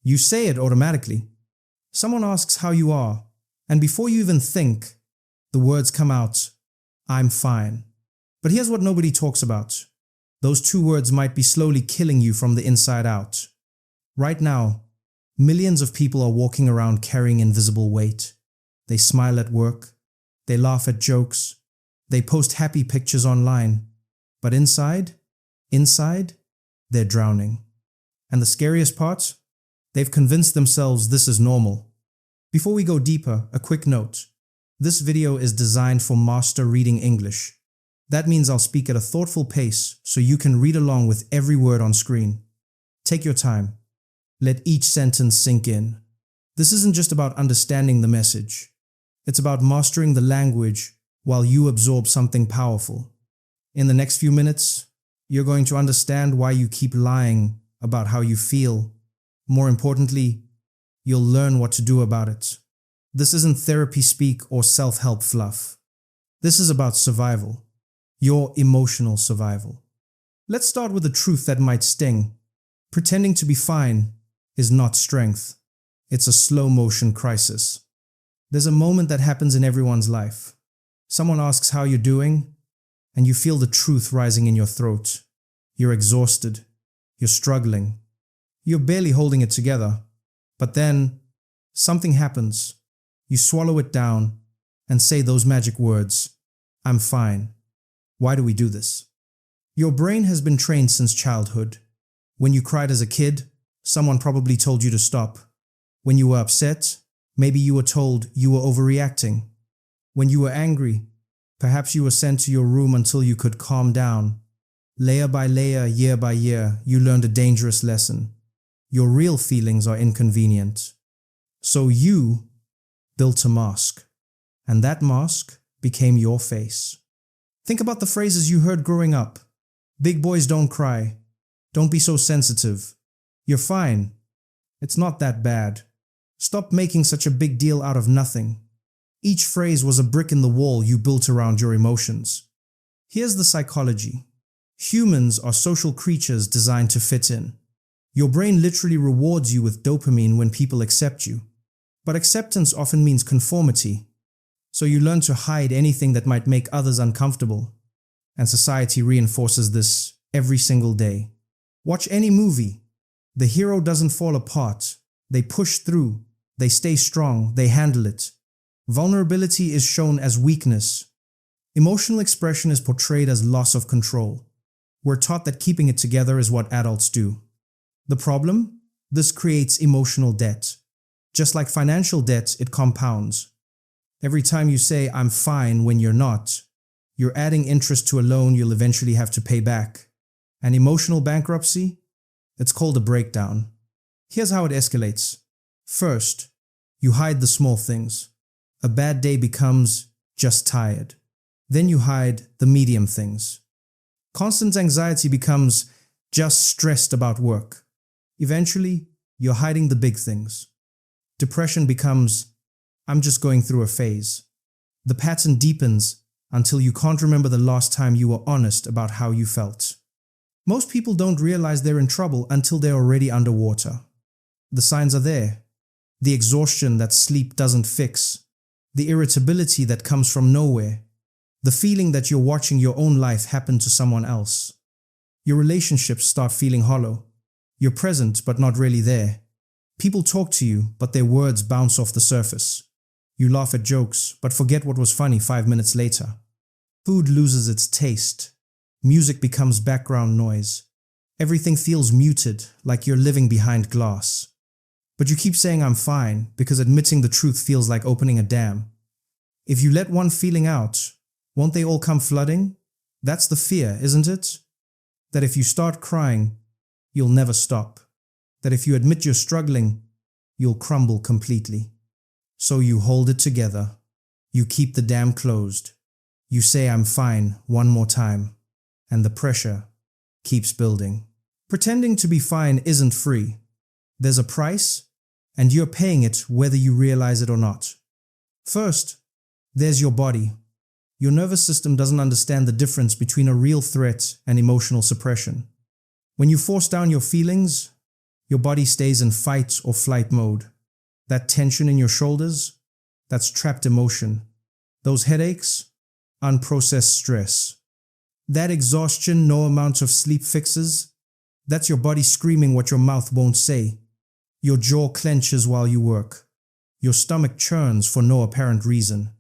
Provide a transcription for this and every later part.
You say it automatically. Someone asks how you are, and before you even think, the words come out, I'm fine. But here's what nobody talks about. Those two words might be slowly killing you from the inside out. Right now, millions of people are walking around carrying invisible weight. They smile at work. They laugh at jokes. They post happy pictures online. But inside, they're drowning. And the scariest part? They've convinced themselves this is normal. Before we go deeper, a quick note. This video is designed for master reading English. That means I'll speak at a thoughtful pace so you can read along with every word on screen. Take your time. Let each sentence sink in. This isn't just about understanding the message. It's about mastering the language while you absorb something powerful. In the next few minutes, you're going to understand why you keep lying about how you feel. More importantly, you'll learn what to do about it. This isn't therapy speak or self-help fluff. This is about survival. Your emotional survival. Let's start with a truth that might sting. Pretending to be fine is not strength. It's a slow-motion crisis. There's a moment that happens in everyone's life. Someone asks how you're doing, and you feel the truth rising in your throat. You're exhausted. You're struggling. You're barely holding it together. But then, something happens. You swallow it down and say those magic words, I'm fine. Why do we do this? Your brain has been trained since childhood. When you cried as a kid, someone probably told you to stop. When you were upset, maybe you were told you were overreacting. When you were angry, perhaps you were sent to your room until you could calm down. Layer by layer, year by year, you learned a dangerous lesson. Your real feelings are inconvenient. So you built a mask, and that mask became your face. Think about the phrases you heard growing up. Big boys don't cry. Don't be so sensitive. You're fine. It's not that bad. Stop making such a big deal out of nothing. Each phrase was a brick in the wall you built around your emotions. Here's the psychology. Humans are social creatures designed to fit in. Your brain literally rewards you with dopamine when people accept you. But acceptance often means conformity. So you learn to hide anything that might make others uncomfortable. And society reinforces this every single day. Watch any movie. The hero doesn't fall apart. They push through. They stay strong. They handle it. Vulnerability is shown as weakness. Emotional expression is portrayed as loss of control. We're taught that keeping it together is what adults do. The problem? This creates emotional debt. Just like financial debt, it compounds. Every time you say, I'm fine when you're not, you're adding interest to a loan you'll eventually have to pay back. And emotional bankruptcy? It's called a breakdown. Here's how it escalates. First, you hide the small things. A bad day becomes just tired. Then you hide the medium things. Constant anxiety becomes just stressed about work. Eventually, you're hiding the big things. Depression becomes, I'm just going through a phase. The pattern deepens until you can't remember the last time you were honest about how you felt. Most people don't realize they're in trouble until they're already underwater. The signs are there. The exhaustion that sleep doesn't fix. The irritability that comes from nowhere. The feeling that you're watching your own life happen to someone else. Your relationships start feeling hollow. You're present but not really there. People talk to you, but their words bounce off the surface. You laugh at jokes, but forget what was funny 5 minutes later. Food loses its taste. Music becomes background noise. Everything feels muted, like you're living behind glass. But you keep saying I'm fine because admitting the truth feels like opening a dam. If you let one feeling out, won't they all come flooding? That's the fear, isn't it? That if you start crying, you'll never stop. That if you admit you're struggling, you'll crumble completely. So you hold it together. You keep the dam closed. You say I'm fine one more time. And the pressure keeps building. Pretending to be fine isn't free. There's a price, and you're paying it whether you realize it or not. First, there's your body. Your nervous system doesn't understand the difference between a real threat and emotional suppression. When you force down your feelings, Your body stays in fight or flight mode. That tension in your shoulders, that's trapped emotion. Those headaches, unprocessed stress. That exhaustion no amount of sleep fixes, that's your body screaming what your mouth won't say. Your jaw clenches while you work. Your stomach churns for no apparent reason.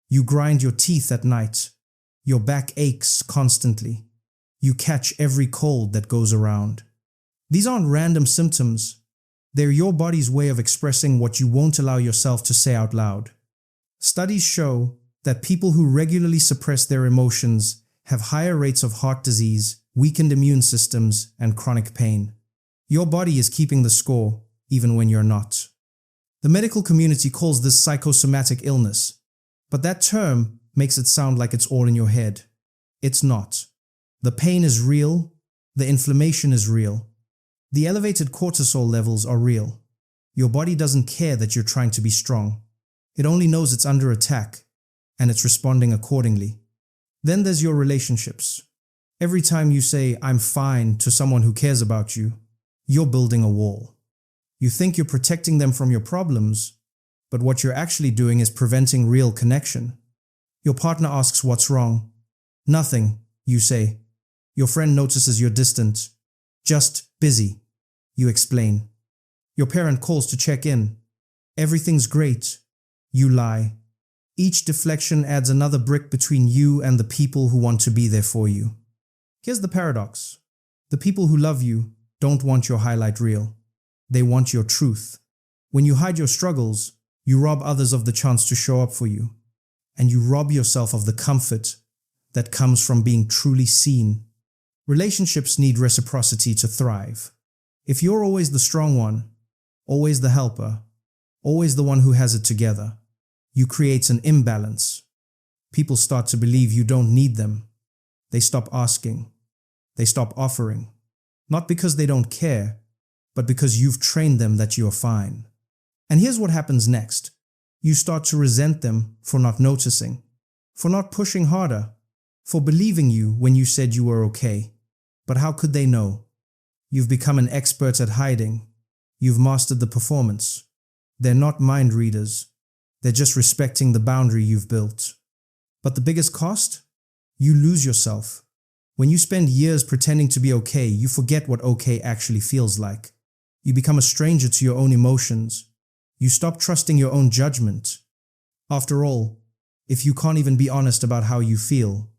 You grind your teeth at night. Your back aches constantly. You catch every cold that goes around. These aren't random symptoms. They're your body's way of expressing what you won't allow yourself to say out loud. Studies show that people who regularly suppress their emotions have higher rates of heart disease, weakened immune systems, and chronic pain. Your body is keeping the score, even when you're not. The medical community calls this psychosomatic illness, but that term makes it sound like it's all in your head. It's not. The pain is real, the inflammation is real. The elevated cortisol levels are real. Your body doesn't care that you're trying to be strong. It only knows it's under attack, and it's responding accordingly. Then there's your relationships. Every time you say, "I'm fine," to someone who cares about you, you're building a wall. You think you're protecting them from your problems, but what you're actually doing is preventing real connection. Your partner asks what's wrong. "Nothing," you say. Your friend notices you're distant. "Just busy," you explain. Your parent calls to check in. "Everything's great," you lie. Each deflection adds another brick between you and the people who want to be there for you. Here's the paradox. The people who love you don't want your highlight reel. They want your truth. When you hide your struggles, you rob others of the chance to show up for you. And you rob yourself of the comfort that comes from being truly seen. Relationships need reciprocity to thrive. If you're always the strong one, always the helper, always the one who has it together, you create an imbalance. People start to believe you don't need them. They stop asking. They stop offering. Not because they don't care, but because you've trained them that you're fine. And here's what happens next. You start to resent them for not noticing, for not pushing harder, for believing you when you said you were okay. But how could they know? You've become an expert at hiding. You've mastered the performance. They're not mind readers. They're just respecting the boundary you've built. But the biggest cost? You lose yourself. When you spend years pretending to be okay, you forget what okay actually feels like. You become a stranger to your own emotions. You stop trusting your own judgment. After all, if you can't even be honest about how you feel,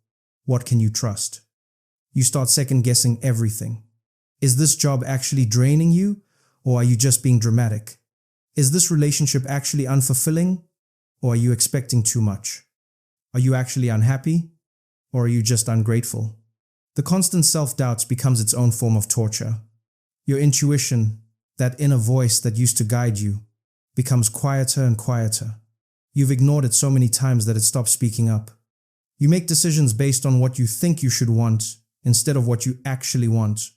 what can you trust? You start second-guessing everything. Is this job actually draining you, or are you just being dramatic? Is this relationship actually unfulfilling, or are you expecting too much? Are you actually unhappy, or are you just ungrateful? The constant self-doubt becomes its own form of torture. Your intuition, that inner voice that used to guide you, becomes quieter and quieter. You've ignored it so many times that it stops speaking up. You make decisions based on what you think you should want instead of what you actually want.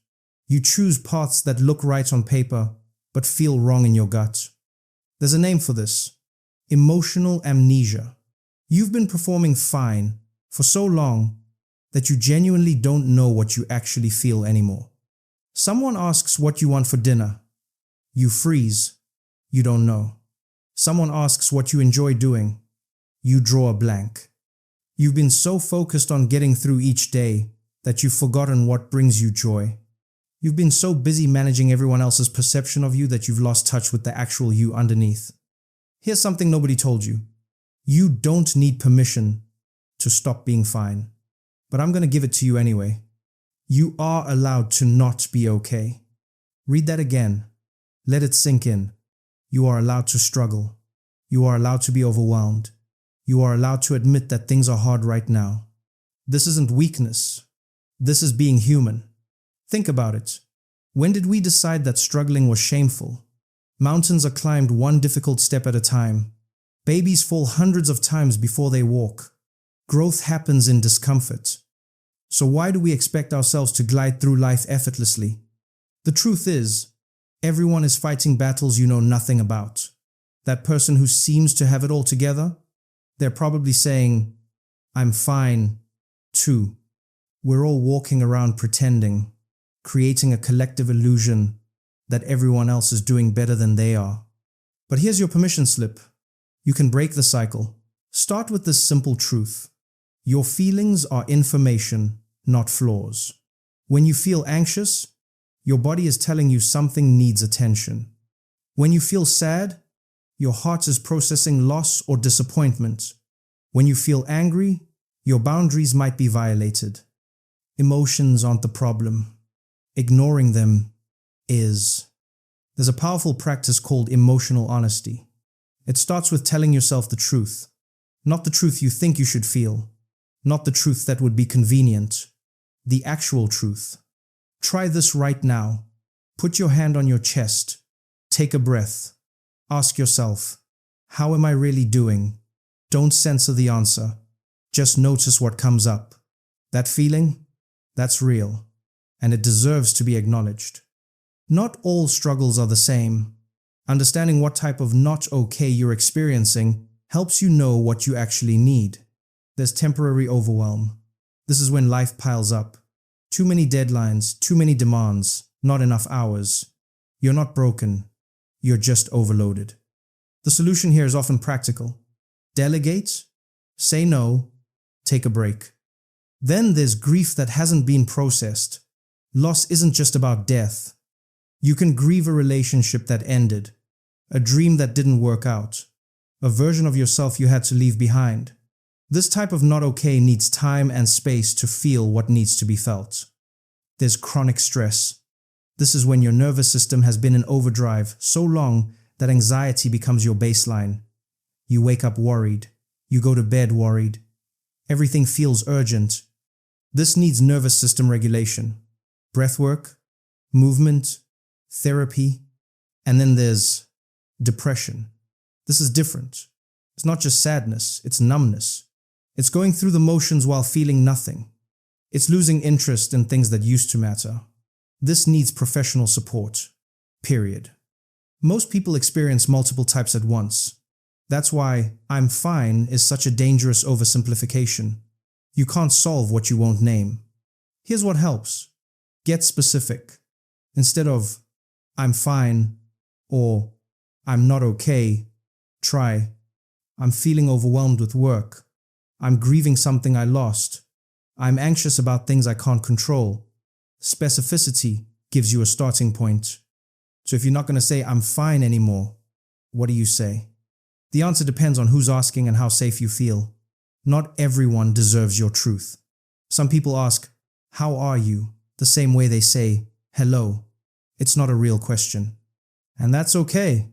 You choose paths that look right on paper but feel wrong in your gut. There's a name for this: emotional amnesia. You've been performing fine for so long that you genuinely don't know what you actually feel anymore. Someone asks what you want for dinner. You freeze. You don't know. Someone asks what you enjoy doing. You draw a blank. You've been so focused on getting through each day that you've forgotten what brings you joy. You've been so busy managing everyone else's perception of you that you've lost touch with the actual you underneath. Here's something nobody told you. You don't need permission to stop being fine. But I'm going to give it to you anyway. You are allowed to not be okay. Read that again. Let it sink in. You are allowed to struggle. You are allowed to be overwhelmed. You are allowed to admit that things are hard right now. This isn't weakness. This is being human. Think about it. When did we decide that struggling was shameful? Mountains are climbed one difficult step at a time. Babies fall hundreds of times before they walk. Growth happens in discomfort. So why do we expect ourselves to glide through life effortlessly? The truth is, everyone is fighting battles you know nothing about. That person who seems to have it all together, they're probably saying, "I'm fine," too. We're all walking around pretending, creating a collective illusion that everyone else is doing better than they are. But here's your permission slip. You can break the cycle. Start with this simple truth. Your feelings are information, not flaws. When you feel anxious, your body is telling you something needs attention. When you feel sad, your heart is processing loss or disappointment. When you feel angry, your boundaries might be violated. Emotions aren't the problem. Ignoring them is. There's a powerful practice called emotional honesty. It starts with telling yourself the truth. Not the truth you think you should feel. Not the truth that would be convenient. The actual truth. Try this right now. Put your hand on your chest. Take a breath. Ask yourself, how am I really doing? Don't censor the answer. Just notice what comes up. That feeling? That's real. And it deserves to be acknowledged. Not all struggles are the same. Understanding what type of not okay you're experiencing helps you know what you actually need. There's temporary overwhelm. This is when life piles up. Too many deadlines, too many demands, not enough hours. You're not broken. You're just overloaded. The solution here is often practical. Delegate, say no, take a break. Then there's grief that hasn't been processed. Loss isn't just about death. You can grieve a relationship that ended, a dream that didn't work out, a version of yourself you had to leave behind. This type of not okay needs time and space to feel what needs to be felt. There's chronic stress. This is when your nervous system has been in overdrive so long that anxiety becomes your baseline. You wake up worried. You go to bed worried. Everything feels urgent. This needs nervous system regulation, breathwork, movement, therapy, and then there's depression. This is different. It's not just sadness, it's numbness. It's going through the motions while feeling nothing. It's losing interest in things that used to matter. This needs professional support, period. Most people experience multiple types at once. That's why "I'm fine" is such a dangerous oversimplification. You can't solve what you won't name. Here's what helps. Get specific. Instead of "I'm fine" or "I'm not okay," try "I'm feeling overwhelmed with work. I'm grieving something I lost. I'm anxious about things I can't control." Specificity gives you a starting point. So if you're not going to say "I'm fine" anymore, what do you say? The answer depends on who's asking and how safe you feel. Not everyone deserves your truth. Some people ask, "How are you?" the same way they say, "Hello." It's not a real question. And that's okay.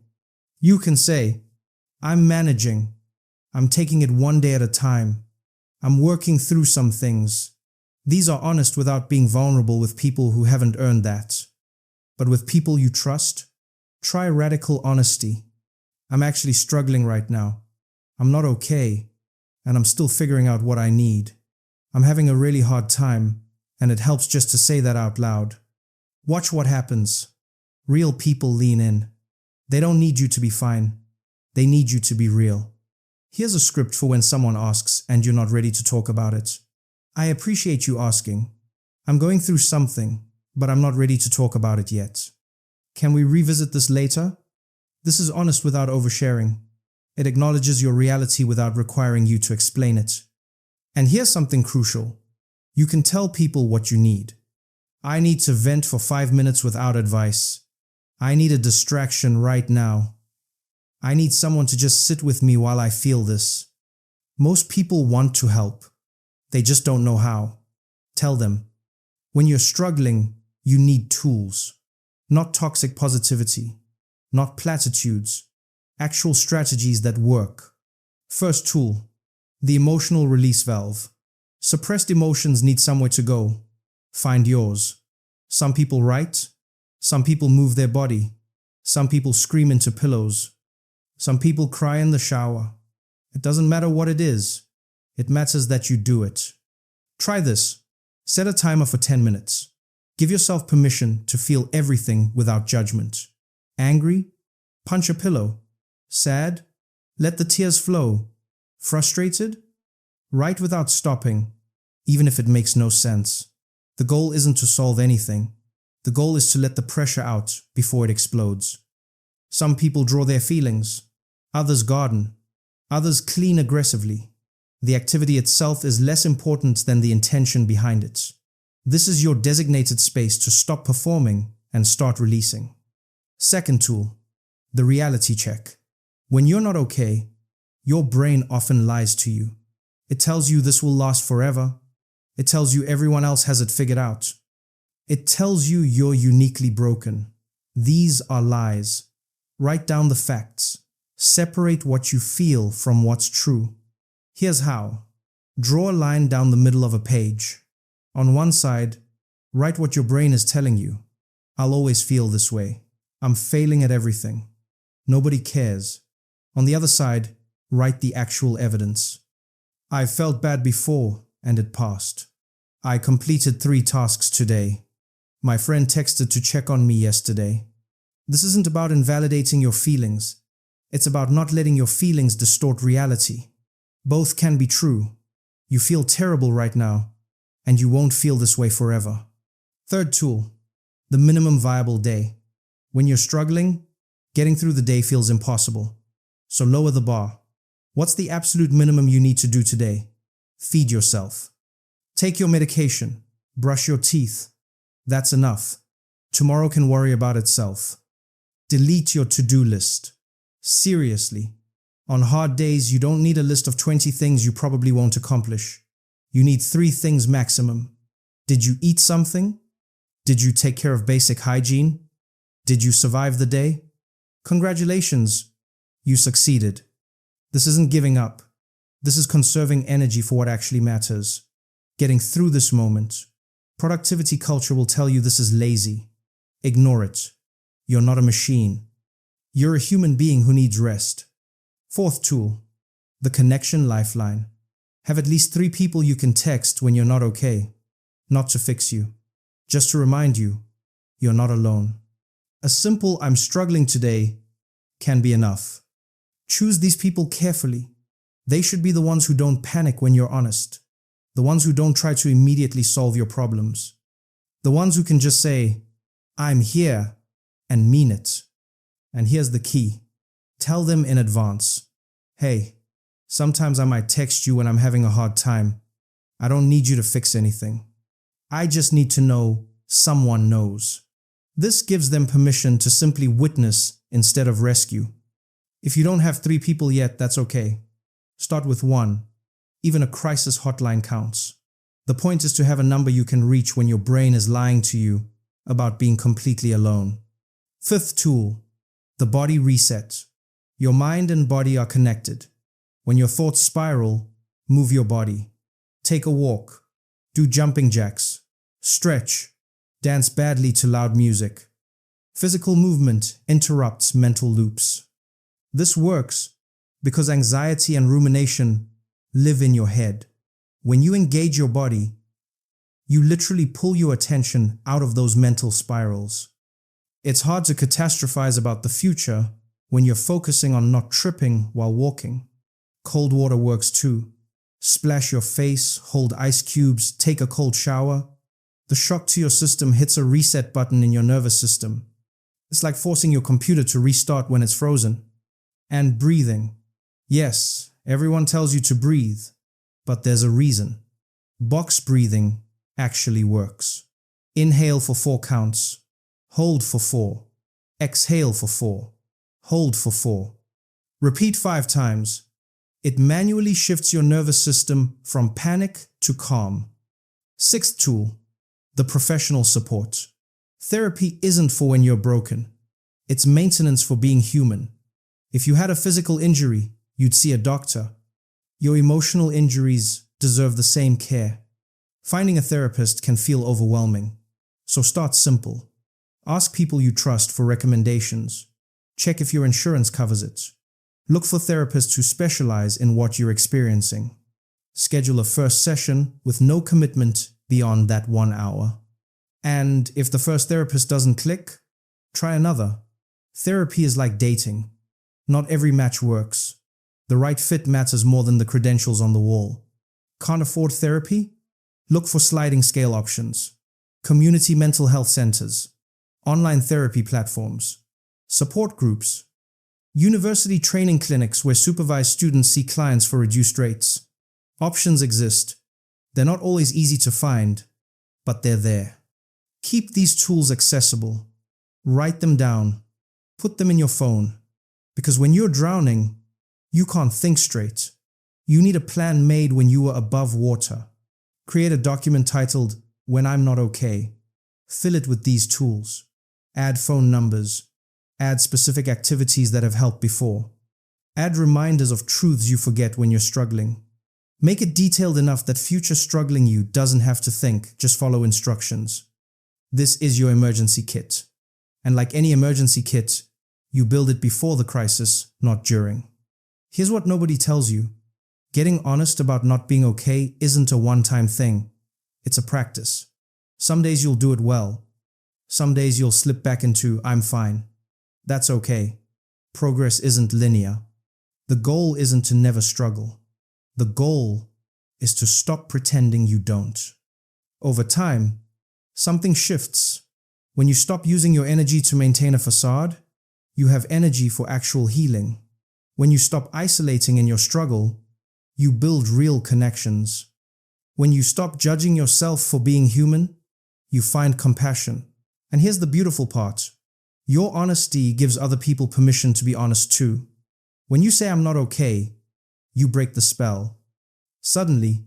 You can say, "I'm managing. I'm taking it one day at a time. I'm working through some things." These are honest without being vulnerable with people who haven't earned that. But with people you trust, try radical honesty. "I'm actually struggling right now. I'm not okay, and I'm still figuring out what I need. I'm having a really hard time," and it helps just to say that out loud. Watch what happens. Real people lean in. They don't need you to be fine. They need you to be real. Here's a script for when someone asks and you're not ready to talk about it. "I appreciate you asking. I'm going through something, but I'm not ready to talk about it yet. Can we revisit this later?" This is honest without oversharing. It acknowledges your reality without requiring you to explain it. And here's something crucial. You can tell people what you need. "I need to vent for 5 minutes without advice. I need a distraction right now. I need someone to just sit with me while I feel this." Most people want to help. They just don't know how. Tell them. When you're struggling, you need tools. Not toxic positivity. Not platitudes. Actual strategies that work. First tool. The emotional release valve. Suppressed emotions need somewhere to go. Find yours. Some people write. Some people move their body. Some people scream into pillows. Some people cry in the shower. It doesn't matter what it is. It matters that you do it. Try this. Set a timer for 10 minutes. Give yourself permission to feel everything without judgment. Angry? Punch a pillow. Sad? Let the tears flow. Frustrated? Write without stopping, even if it makes no sense. The goal isn't to solve anything. The goal is to let the pressure out before it explodes. Some people draw their feelings, others garden, others clean aggressively. The activity itself is less important than the intention behind it. This is your designated space to stop performing and start releasing. Second tool, the reality check. When you're not okay, your brain often lies to you. It tells you this will last forever. It tells you everyone else has it figured out. It tells you you're uniquely broken. These are lies. Write down the facts. Separate what you feel from what's true. Here's how. Draw a line down the middle of a page. On one side, write what your brain is telling you. I'll always feel this way. I'm failing at everything. Nobody cares. On the other side, write the actual evidence. I felt bad before and it passed. I completed 3 tasks today. My friend texted to check on me yesterday. This isn't about invalidating your feelings. It's about not letting your feelings distort reality. Both can be true. You feel terrible right now, and you won't feel this way forever. Third tool, the minimum viable day. When you're struggling, getting through the day feels impossible. So lower the bar. What's the absolute minimum you need to do today? Feed yourself. Take your medication. Brush your teeth. That's enough. Tomorrow can worry about itself. Delete your to-do list. Seriously. On hard days, you don't need a list of 20 things you probably won't accomplish. You need 3 things maximum. Did you eat something? Did you take care of basic hygiene? Did you survive the day? Congratulations, you succeeded. This isn't giving up. This is conserving energy for what actually matters. Getting through this moment. Productivity culture will tell you this is lazy. Ignore it. You're not a machine. You're a human being who needs rest. Fourth tool, the connection lifeline. Have at least 3 people you can text when you're not okay. Not to fix you, just to remind you, you're not alone. A simple "I'm struggling today" can be enough. Choose these people carefully. They should be the ones who don't panic when you're honest. The ones who don't try to immediately solve your problems. The ones who can just say, "I'm here," and mean it. And here's the key. Tell them in advance. Hey, sometimes I might text you when I'm having a hard time. I don't need you to fix anything. I just need to know someone knows. This gives them permission to simply witness instead of rescue. If you don't have 3 people yet, that's okay. Start with 1. Even a crisis hotline counts. The point is to have a number you can reach when your brain is lying to you about being completely alone. Fifth tool, the body reset. Your mind and body are connected. When your thoughts spiral, move your body. Take a walk. Do jumping jacks. Stretch. Dance badly to loud music. Physical movement interrupts mental loops. This works because anxiety and rumination live in your head. When you engage your body, you literally pull your attention out of those mental spirals. It's hard to catastrophize about the future when you're focusing on not tripping while walking. Cold water works too. Splash your face, hold ice cubes, take a cold shower. The shock to your system hits a reset button in your nervous system. It's like forcing your computer to restart when it's frozen. And breathing. Yes, everyone tells you to breathe, but there's a reason. Box breathing actually works. Inhale for 4 counts. Hold for 4. Exhale for 4. Hold for 4. Repeat 5 times. It manually shifts your nervous system from panic to calm. Sixth tool, the professional support. Therapy isn't for when you're broken. It's maintenance for being human. If you had a physical injury, you'd see a doctor. Your emotional injuries deserve the same care. Finding a therapist can feel overwhelming. So start simple. Ask people you trust for recommendations. Check if your insurance covers it. Look for therapists who specialize in what you're experiencing. Schedule a first session with no commitment beyond that 1 hour. And if the first therapist doesn't click, try another. Therapy is like dating. Not every match works. The right fit matters more than the credentials on the wall. Can't afford therapy? Look for sliding scale options. Community mental health centers. online therapy platforms, support groups, university training clinics where supervised students see clients for reduced rates. Options exist. They're not always easy to find, but they're there. Keep these tools accessible. Write them down. Put them in your phone. Because when you're drowning, you can't think straight. You need a plan made when you are above water. Create a document titled, "When I'm Not Okay." Fill it with these tools. Add phone numbers. Add specific activities that have helped before. Add reminders of truths you forget when you're struggling. Make it detailed enough that future struggling you doesn't have to think, just follow instructions. This is your emergency kit. And like any emergency kit, you build it before the crisis, not during. Here's what nobody tells you. Getting honest about not being okay isn't a one-time thing. It's a practice. Some days you'll do it well. Some days you'll slip back into, "I'm fine." That's okay. Progress isn't linear. The goal isn't to never struggle. The goal is to stop pretending you don't. Over time, something shifts. When you stop using your energy to maintain a facade, you have energy for actual healing. When you stop isolating in your struggle, you build real connections. When you stop judging yourself for being human, you find compassion. And here's the beautiful part. Your honesty gives other people permission to be honest too. When you say, "I'm not okay," you break the spell. Suddenly,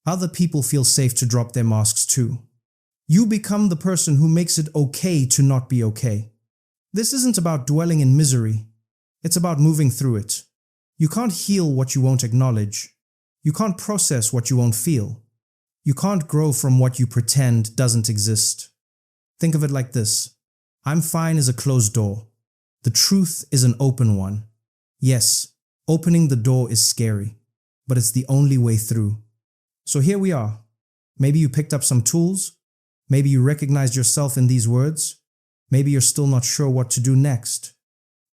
other people feel safe to drop their masks too. You become the person who makes it okay to not be okay. This isn't about dwelling in misery. It's about moving through it. You can't heal what you won't acknowledge. You can't process what you won't feel. You can't grow from what you pretend doesn't exist. Think of it like this. "I'm fine" is a closed door. The truth is an open one. Yes, opening the door is scary, but it's the only way through. So here we are. Maybe you picked up some tools. Maybe you recognized yourself in these words. Maybe you're still not sure what to do next.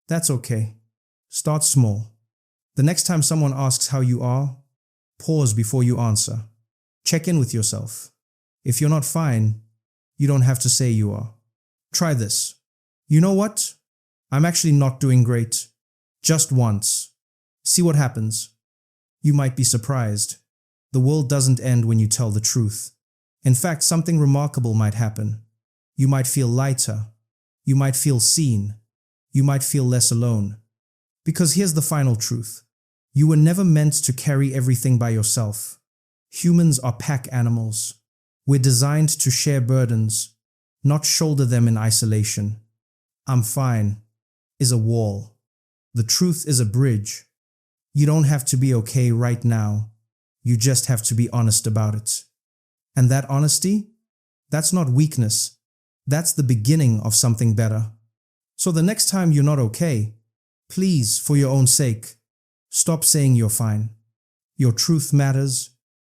That's okay. Start small. The next time someone asks how you are, pause before you answer. Check in with yourself. If you're not fine, you don't have to say you are. Try this. "You know what? I'm actually not doing great. Just once." See what happens. You might be surprised. The world doesn't end when you tell the truth. In fact, something remarkable might happen. You might feel lighter. You might feel seen. You might feel less alone. Because here's the final truth. You were never meant to carry everything by yourself. Humans are pack animals. We're designed to share burdens, not shoulder them in isolation. "I'm fine" is a wall. The truth is a bridge. You don't have to be okay right now. You just have to be honest about it. And that honesty, that's not weakness. That's the beginning of something better. So the next time you're not okay, please, for your own sake, stop saying you're fine. Your truth matters.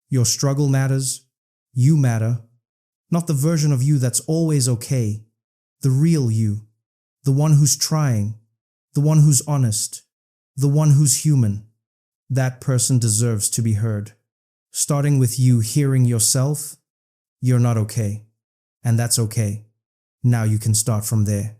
Your struggle matters. You matter. Not the version of you that's always okay. The real you. The one who's trying. The one who's honest. The one who's human. That person deserves to be heard. Starting with you hearing yourself, "You're not okay." And that's okay. Now you can start from there.